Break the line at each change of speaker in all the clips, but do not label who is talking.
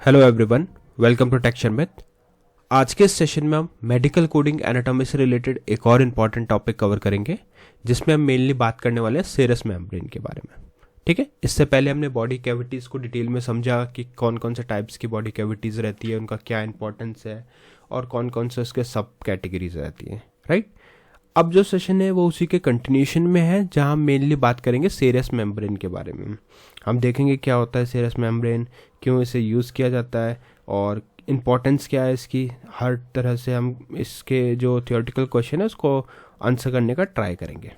Hello everyone, welcome to Tection math. आज के इस सेशन में हम मेडिकल कोडिंग एनाटॉमी से रिलेटेड एक और इम्पॉर्टेंट टॉपिक कवर करेंगे, जिसमें हम मेनली बात करने वाले हैं सेरस मेम्ब्रेन के बारे में। ठीक है, इससे पहले हमने बॉडी कैविटीज़ को डिटेल में समझा कि कौन कौन से टाइप्स की बॉडी कैविटीज़ रहती है, उनका क्या इंपॉर्टेंस है और कौन कौन से उसके सब कैटेगरीज रहती हैं। राइट, अब जो सेशन है वो उसी के कंटिन्यूशन में है, जहाँ हम मेनली बात करेंगे सेरस मेम्ब्रेन के बारे में। हम देखेंगे क्या होता है सेरस मेम्ब्रेन, क्यों इसे यूज़ किया जाता है और इम्पोर्टेंस क्या है इसकी। हर तरह से हम इसके जो थियोरेटिकल क्वेश्चन है उसको आंसर करने का ट्राई करेंगे।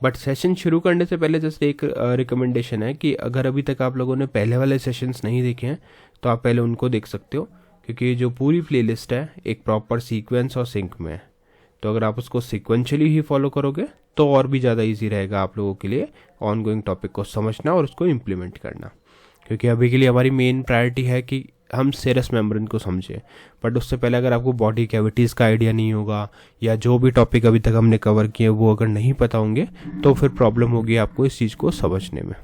बट सेशन शुरू करने से पहले जस्ट एक रिकमेंडेशन है कि अगर अभी तक आप लोगों ने पहले वाले सेशंस नहीं देखे हैं तो आप पहले उनको देख सकते हो, क्योंकि जो पूरी प्लेलिस्ट है एक प्रॉपर सीक्वेंस और सिंक में है। तो अगर आप उसको सिक्वेंशली ही फॉलो करोगे तो और भी ज़्यादा इजी रहेगा आप लोगों के लिए ऑन गोइंग टॉपिक को समझना और उसको इम्प्लीमेंट करना। क्योंकि अभी के लिए हमारी मेन प्रायोरिटी है कि हम सेरस मेम्ब्रेन को समझें, बट उससे पहले अगर आपको बॉडी कैविटीज़ का आइडिया नहीं होगा या जो भी टॉपिक अभी तक हमने कवर किए वो अगर नहीं पता होंगे तो फिर प्रॉब्लम होगी आपको इस चीज़ को समझने में।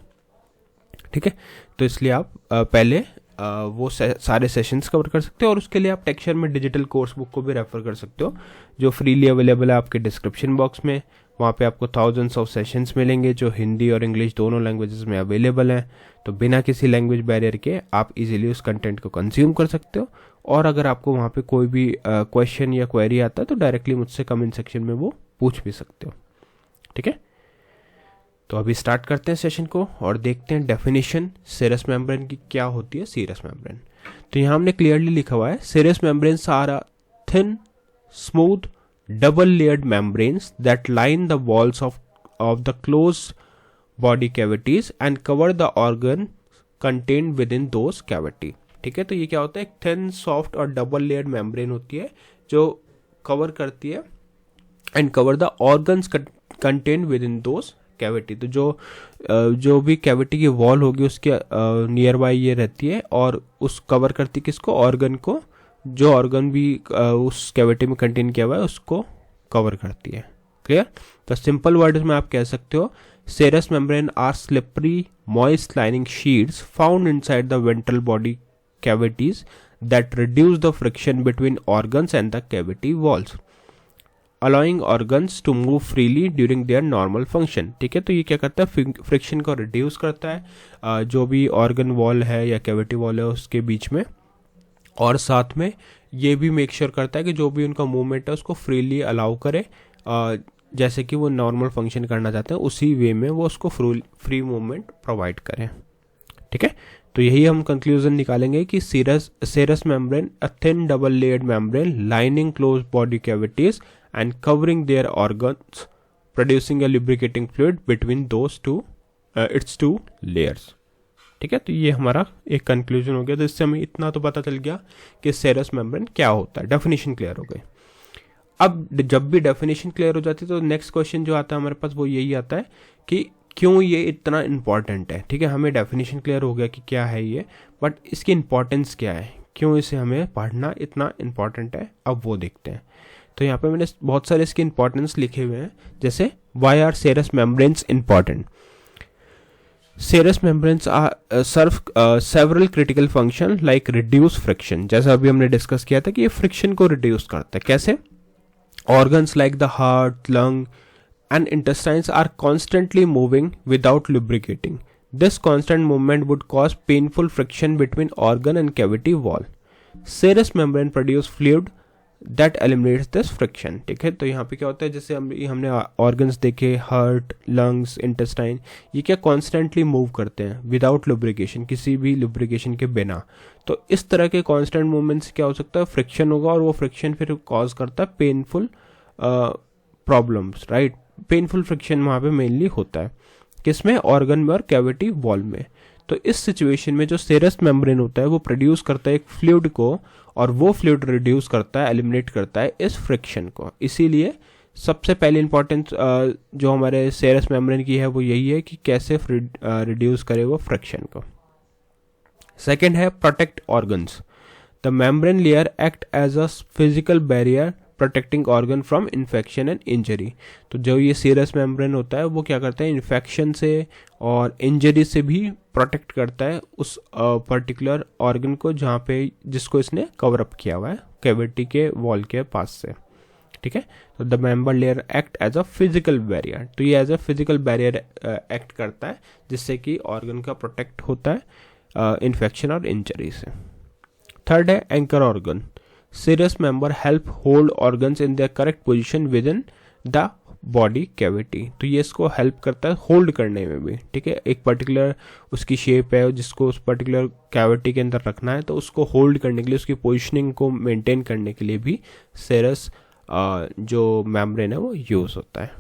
ठीक है, तो इसलिए आप पहले वो सारे सेशंस कवर कर सकते हो और उसके लिए आप टेक्सचर में डिजिटल कोर्स बुक को भी रेफर कर सकते हो, जो फ्रीली अवेलेबल है आपके डिस्क्रिप्शन बॉक्स में। वहाँ पे आपको थाउजेंड्स ऑफ सेशंस मिलेंगे जो हिंदी और इंग्लिश दोनों लैंग्वेजेस में अवेलेबल हैं। तो बिना किसी लैंग्वेज बैरियर के आप इजीली उस कंटेंट को कंज्यूम कर सकते हो। और अगर आपको वहाँ पे कोई भी क्वेश्चन या क्वेरी आता है तो डायरेक्टली मुझसे कमेंट सेक्शन में वो पूछ भी सकते हो। ठीक है, तो अभी स्टार्ट करते हैं सेशन को और देखते हैं डेफिनेशन सेरस मेम्ब्रेन की क्या होती है। सेरस मेम्ब्रेन, तो यहाँ हमने क्लियरली लिखा हुआ है serous membranes are a thin smooth double layered membranes that line the walls of the closed body cavities and cover the organ contained within those cavity। ठीक है, तो ये क्या होता है, एक थिन सॉफ्ट और डबल लेयर्ड मेम्ब्रेन होती है जो कवर करती है and cover the organs contained with in those cavity. तो जो भी कैविटी की वॉल होगी उसके नियर बाय ये रहती है और उस कवर करती है किसको, ऑर्गन को, जो ऑर्गन भी उस कैविटी में कंटेन किया हुआ है उसको कवर करती है। क्लियर, तो सिंपल वर्ड्स में आप कह सकते हो serous membrane are slippery moist lining sheets found inside the ventral body cavities that reduce the friction between organs and the cavity walls, allowing organs to move freely during their normal function. ठीक है, तो ये क्या करता है, friction को reduce करता है जो भी ऑर्गन वॉल है या कैविटी वॉल है उसके बीच में, और साथ में ये भी मेक श्योर करता है कि जो भी उनका मूवमेंट है उसको फ्रीली अलाउ करे, जैसे कि वो नॉर्मल फंक्शन करना चाहते हैं उसी वे में वो उसको फ्री मूवमेंट प्रोवाइड करें। ठीक है, तो यही हम कंक्लूजन निकालेंगे कि serous membrane a thin double layered membrane lining close body cavities and covering their organs producing a lubricating fluid between those its two layers. ठीक है, तो ये हमारा एक कंक्लूजन हो गया। तो इससे हमें इतना तो पता चल गया कि सेरस मेम्ब्रेन क्या होता है, डेफिनेशन क्लियर हो गई। अब जब भी डेफिनेशन क्लियर हो जाती है तो नेक्स्ट क्वेश्चन जो आता है हमारे पास वो यही आता है कि क्यों ये इतना इंपॉर्टेंट है। ठीक है, हमें डेफिनेशन क्लियर हो गया कि क्या है ये, बट इसकी इंपॉर्टेंस क्या है, क्यों इसे हमें पढ़ना इतना इंपॉर्टेंट है, अब वो देखते हैं। तो यहाँ पे मैंने बहुत सारे इसके इंपॉर्टेंस लिखे हुए हैं, जैसे why are serous membranes important. Serous membranes serve several critical function like reduce friction, जैसा अभी हमने डिस्कस किया था कि ये फ्रिक्शन को रिड्यूस करता है। कैसे, organs like the heart, lung and intestines are constantly moving without lubricating. This constant movement would cause painful friction between organ and cavity wall. Serous membrane produce fluid that eliminates this friction. ठीक है, तो यहाँ पे क्या होता है, जैसे हमने ऑर्गन्स देखे, हार्ट, लंग्स, इंटेस्टाइन, ये क्या कॉन्स्टेंटली मूव करते हैं विदाउट लुब्रिकेशन, किसी भी लुब्रिकेशन के बिना। तो इस तरह के कॉन्स्टेंट मूवमेंट से क्या हो सकता है, फ्रिक्शन होगा और वो फ्रिक्शन फिर कॉज करता है painful problems. Right, painful friction वहाँ पे मेनली होता है किसमें, ऑर्गन में और कैविटी वॉल में। तो इस सिचुएशन में जो सेरस मेम्ब्रेन होता है वो प्रोड्यूस करता है एक फ्लूइड को, और वो फ्लूइड रिड्यूस करता है, एलिमिनेट करता है इस फ्रिक्शन को। इसीलिए सबसे पहले इंपॉर्टेंस जो हमारे सेरस मेम्ब्रेन की है वो यही है कि कैसे रिड्यूस करे वो फ्रिक्शन को। सेकेंड है protect organs. The membrane layer act as a physical barrier protecting organ from infection and injury. तो जो ये सीरस मेम्ब्रेन होता है वो क्या करता है, इन्फेक्शन से और इंजरी से भी प्रोटेक्ट करता है उस पर्टिकुलर ऑर्गन को जहाँ पे जिसको इसने कवर अप किया हुआ है कैविटी के वॉल के पास से। ठीक है, तो the member layer act as a physical barrier. तो ये as a physical barrier act करता है जिससे कि ऑर्गन का प्रोटेक्ट होता है इन्फेक्शन और इंजरी से। थर्ड है anchor organ. Serous member help hold organs in their correct position within the body cavity. तो ये इसको हेल्प करता है होल्ड करने में भी। ठीक है, एक पर्टिकुलर उसकी शेप है जिसको उस पर्टिकुलर कैविटी के अंदर रखना है, तो उसको होल्ड करने के लिए, उसकी पोजीशनिंग को मेंटेन करने के लिए भी सीरस जो मेम्ब्रेन है वो यूज होता है।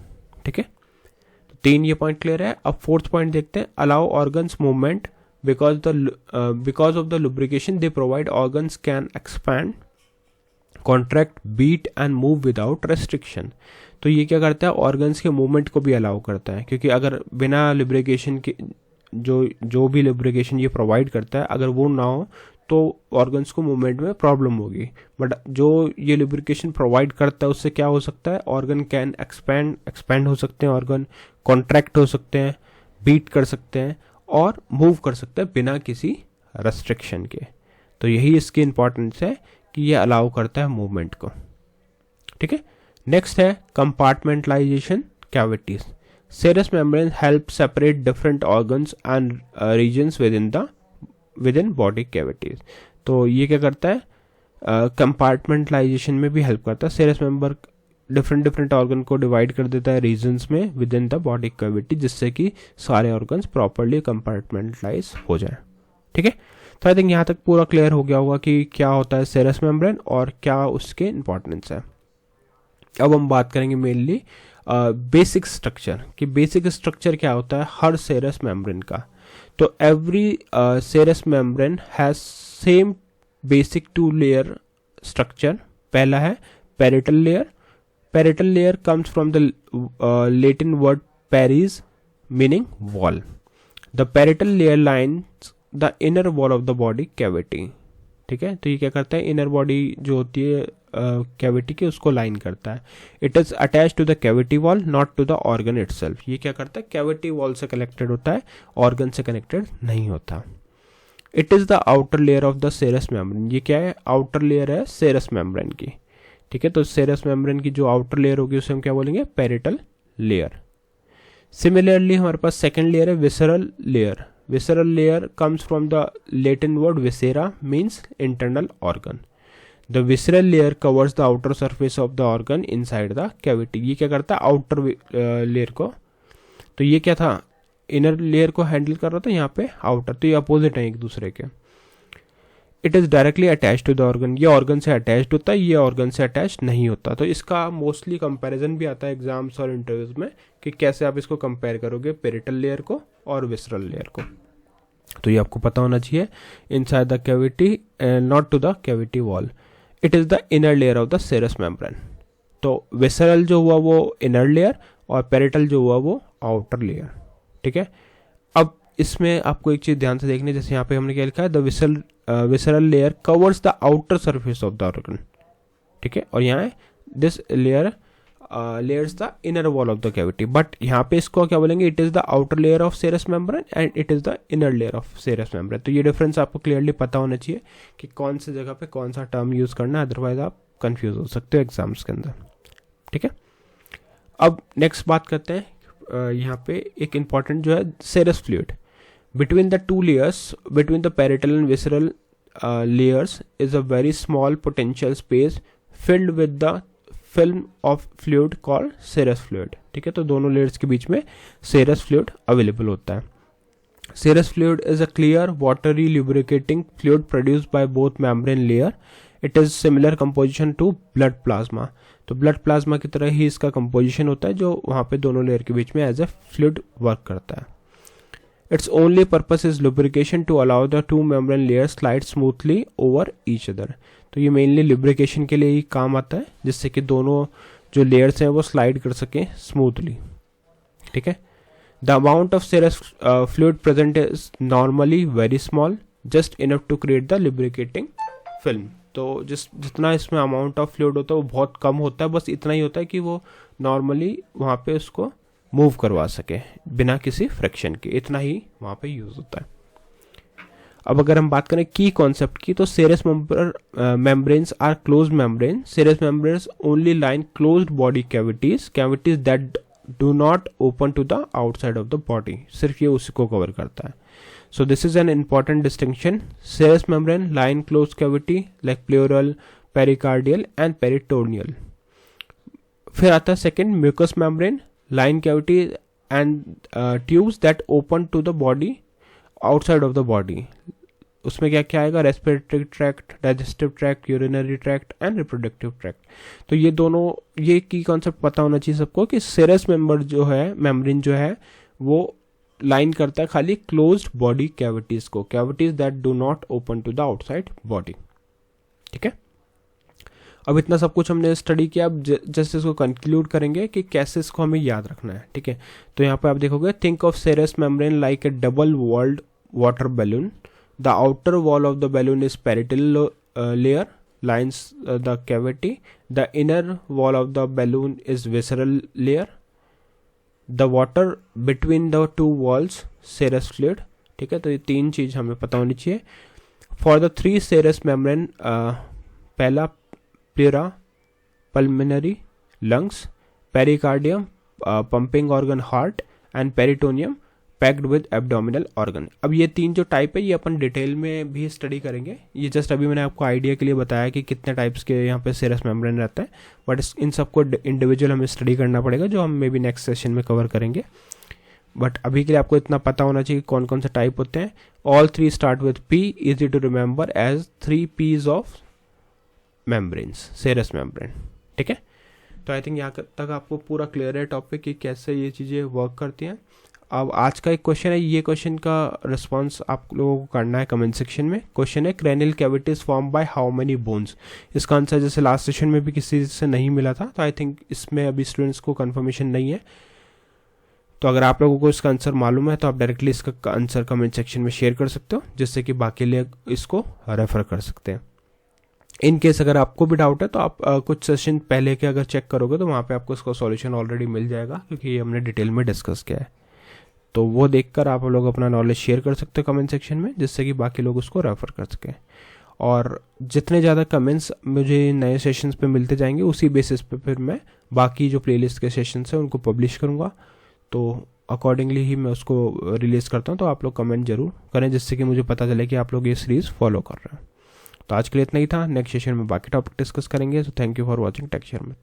ठीक है, तो 3 ये पॉइंट क्लियर है। अब 4th पॉइंट देखते हैं, allow organs movement because of the lubrication they provide, organs can expand, contract, beat and move without restriction। तो ये क्या करता है, ऑर्गन्स के मूवमेंट को भी अलाउ करता है, क्योंकि अगर बिना लुब्रिकेशन के जो भी लुब्रिकेशन ये प्रोवाइड करता है अगर वो ना हो तो ऑर्गन्स को मूवमेंट में प्रॉब्लम होगी। बट जो ये लुब्रिकेशन प्रोवाइड करता है उससे क्या हो सकता है, ऑर्गन कैन एक्सपैंड हो सकते हैं, ऑर्गन कॉन्ट्रैक्ट हो सकते हैं, बीट कर सकते हैं और मूव कर सकते हैं बिना किसी रेस्ट्रिक्शन के। तो यही इसकी इंपॉर्टेंस है कि ये अलाउ करता है मूवमेंट को। ठीक है, नेक्स्ट है compartmentalisation cavities. Serous membrane help separate different organs and regions within body cavities. तो ये क्या करता है, कंपार्टमेंटलाइजेशन में भी हेल्प करता है। सीरस मेम्बर डिफरेंट ऑर्गन को डिवाइड कर देता है रीजन्स में with in the body cavity, जिससे कि सारे ऑर्गन्स प्रॉपरली कंपार्टमेंटलाइज हो जाए। ठीक है, तो आई थिंक यहाँ तक पूरा क्लियर हो गया होगा कि क्या होता है सीरस मेम्ब्रेन और क्या उसके इंपॉर्टेंस है। अब हम बात करेंगे मेनली बेसिक स्ट्रक्चर कि बेसिक स्ट्रक्चर क्या होता है हर सीरस मेम्ब्रेन का। तो every serous membrane has same basic 2 layer structure. पहला है parietal layer. Parietal layer comes from the Latin word paris meaning wall. The parietal layer lines the inner wall of the body cavity. ठीक है, तो ये क्या करता है, inner body जो होती है कैविटी की उसको लाइन करता है। It is attach to the cavity wall not to the organ itself. ये क्या करता है, कैविटी वॉल से कनेक्टेड होता है, ऑर्गन से कनेक्टेड नहीं होता। It is the outer layer of the serous membrane. ये क्या है, आउटर लेयर है सीरस मेम्ब्रेन की। ठीक है, तो सीरस मेम्ब्रेन की जो आउटर लेयर होगी उसे हम क्या बोलेंगे, पैरिटल लेयर। सिमिलरली हमारे पास सेकंड लेयर है visceral layer. Visceral layer comes from the Latin word viscera means internal organ. The visceral layer covers the outer surface of the organ inside the cavity. ये क्या करता है, outer layer को, तो ये क्या था, इनर लेयर को हैंडल कर रहा था, यहाँ पे आउटर। तो ये अपोजिट है एक दूसरे के। It is directly attach to the organ. ये ऑर्गन से अटैच्ड होता है, ये ऑर्गन से अटैच नहीं होता। तो इसका मोस्टली कंपैरिजन भी आता है एग्जाम्स और इंटरव्यूज में कि कैसे आप इसको कंपेयर करोगे पेरिटल लेयर को और विसरल लेयर को। तो ये आपको पता होना चाहिए, inside the cavity not to the cavity wall. It is the inner layer of the serous membrane. तो विसरल जो हुआ वो इनर लेयर और पेरिटल जो हुआ वो आउटर लेयर। ठीक है, अब इसमें आपको एक चीज ध्यान से देखनी, जैसे यहाँ पे हमने क्या लिखा है, the visceral layer covers the outer surface of the organ. ठीक है, और यहाँ this layer layers the inner wall of the cavity. But यहाँ पे इसको क्या बोलेंगे, it is the outer layer of serous membrane and it is the inner layer of serous membrane. तो ये डिफरेंस आपको क्लियरली पता होना चाहिए कि कौन सी जगह पे कौन सा टर्म यूज करना है, अदरवाइज आप कंफ्यूज हो सकते हो एग्जाम्स के अंदर। ठीक है, अब नेक्स्ट बात करते हैं यहाँ पे एक इंपॉर्टेंट जो है serous fluid. Between the 2 layers, between the parietal and visceral layers is a very small potential space filled with the film of fluid called serous fluid। ठीक है, तो दोनों layers के बीच में serous fluid available होता है। Serous fluid is a clear watery lubricating fluid produced by both membrane layer। It is similar composition to blood plasma। तो blood plasma की तरह ही इसका composition होता है जो वहाँ पे दोनों layer के बीच में as a fluid work करता है। Its only purpose is lubrication to allow the 2 membrane layers slide smoothly over each other। तो ये मेनली lubrication के लिए ही काम आता है, जिससे कि दोनों जो layers हैं वो slide कर सकें smoothly। ठीक है, the amount of serous fluid present is normally very small, just enough to create the lubricating film, तो जितना इसमें अमाउंट ऑफ फ्लूइड होता है वो बहुत कम होता है, बस इतना ही होता है कि वो नॉर्मली वहाँ पे उसको मूव करवा सके बिना किसी फ्रिक्शन के, इतना ही वहाँ पे यूज़ होता है। अब अगर हम बात करें की कॉन्सेप्ट की, तो serous membranes are close membrane. Serous membranes only line closed body cavities that do not open to the outside of the body, सिर्फ ये उसी को कवर करता है। So this is an important distinction. Serous membrane line closed cavity like pleural, pericardial and peritoneal. फिर आता है second mucous membrane line cavity and tubes that open to the body outside of the body. उसमें क्या क्या आएगा, respiratory tract, digestive tract, urinary tract and reproductive tract. तो ये दोनों, ये की कॉन्सेप्ट पता होना चाहिए सबको कि सेरस मेम्ब्रेन जो है वो लाइन करता है खाली क्लोज्ड बॉडी कैविटीज को, cavities that do not open to the outside body. ठीक है, अब इतना सब कुछ हमने स्टडी किया, अब जस्ट इसको कंक्लूड करेंगे कि कैसे इसको हमें याद रखना है। ठीक है, तो यहाँ पे आप देखोगे, think of serous membrane like a double walled water balloon. The outer wall of the balloon is parietal layer lines the cavity. The inner wall of the balloon is visceral layer. The water between the two walls serous fluid. ठीक है, तो ये तीन चीज हमें पता होनी चाहिए। For the three serous membrane, पहला pleura, pulmonary lungs, pericardium pumping organ heart and peritoneum packed with abdominal organ. अब ये तीन जो टाइप है ये अपन डिटेल में भी स्टडी करेंगे, ये जस्ट अभी मैंने आपको आइडिया के लिए बताया कि कितने टाइप्स के यहाँ पे सेरस मेम्ब्रेन रहता है, बट इन सबको इंडिविजुअल हमें स्टडी करना पड़ेगा, जो हम मे बी नेक्स्ट सेशन में कवर करेंगे। बट अभी के लिए आपको इतना पता होना चाहिए कौन कौन से टाइप होते हैं। All three start with P, easy to remember as 3 P's of membranes, serous membrane. ठीक है, तो आई थिंक यहाँ तक आपको पूरा क्लियर है टॉपिक कि कैसे ये चीज़ें वर्क करती हैं। अब आज का एक क्वेश्चन है, ये क्वेश्चन का रिस्पांस आप लोगों को करना है कमेंट सेक्शन में। क्वेश्चन है, cranial cavities form by how many bones. इसका आंसर जैसे लास्ट सेशन में भी किसी से नहीं मिला था, तो आई थिंक इसमें अभी स्टूडेंट्स को कंफर्मेशन नहीं है। तो अगर आप लोगों को इसका आंसर मालूम है तो आप डायरेक्टली इसका आंसर कमेंट सेक्शन में शेयर कर सकते हो, जिससे कि बाकी लोग इसको रेफर कर सकते हैं। इन केस अगर आपको भी डाउट है तो आप कुछ सेशन पहले के अगर चेक करोगे तो वहाँ पे आपको इसका सॉल्यूशन ऑलरेडी मिल जाएगा, क्योंकि ये हमने डिटेल में डिस्कस किया है। तो वो देखकर आप लोग अपना नॉलेज शेयर कर सकते हो कमेंट सेक्शन में, जिससे कि बाकी लोग उसको रेफर कर सकें। और जितने ज़्यादा कमेंट्स मुझे नए सेशंस पे मिलते जाएंगे, उसी बेसिस पे फिर मैं बाकी जो प्लेलिस्ट के सेशंस हैं उनको पब्लिश करूँगा, तो अकॉर्डिंगली ही मैं उसको रिलीज़ करता हूँ। तो आप लोग कमेंट जरूर करें, जिससे कि मुझे पता चले कि आप लोग ये सीरीज़ फॉलो कर रहे हैं। तो आज के लिए इतना ही था, नेक्स्ट सेशन में बाकी टॉपिक डिस्कस करेंगे। तो thank you for watching take share में।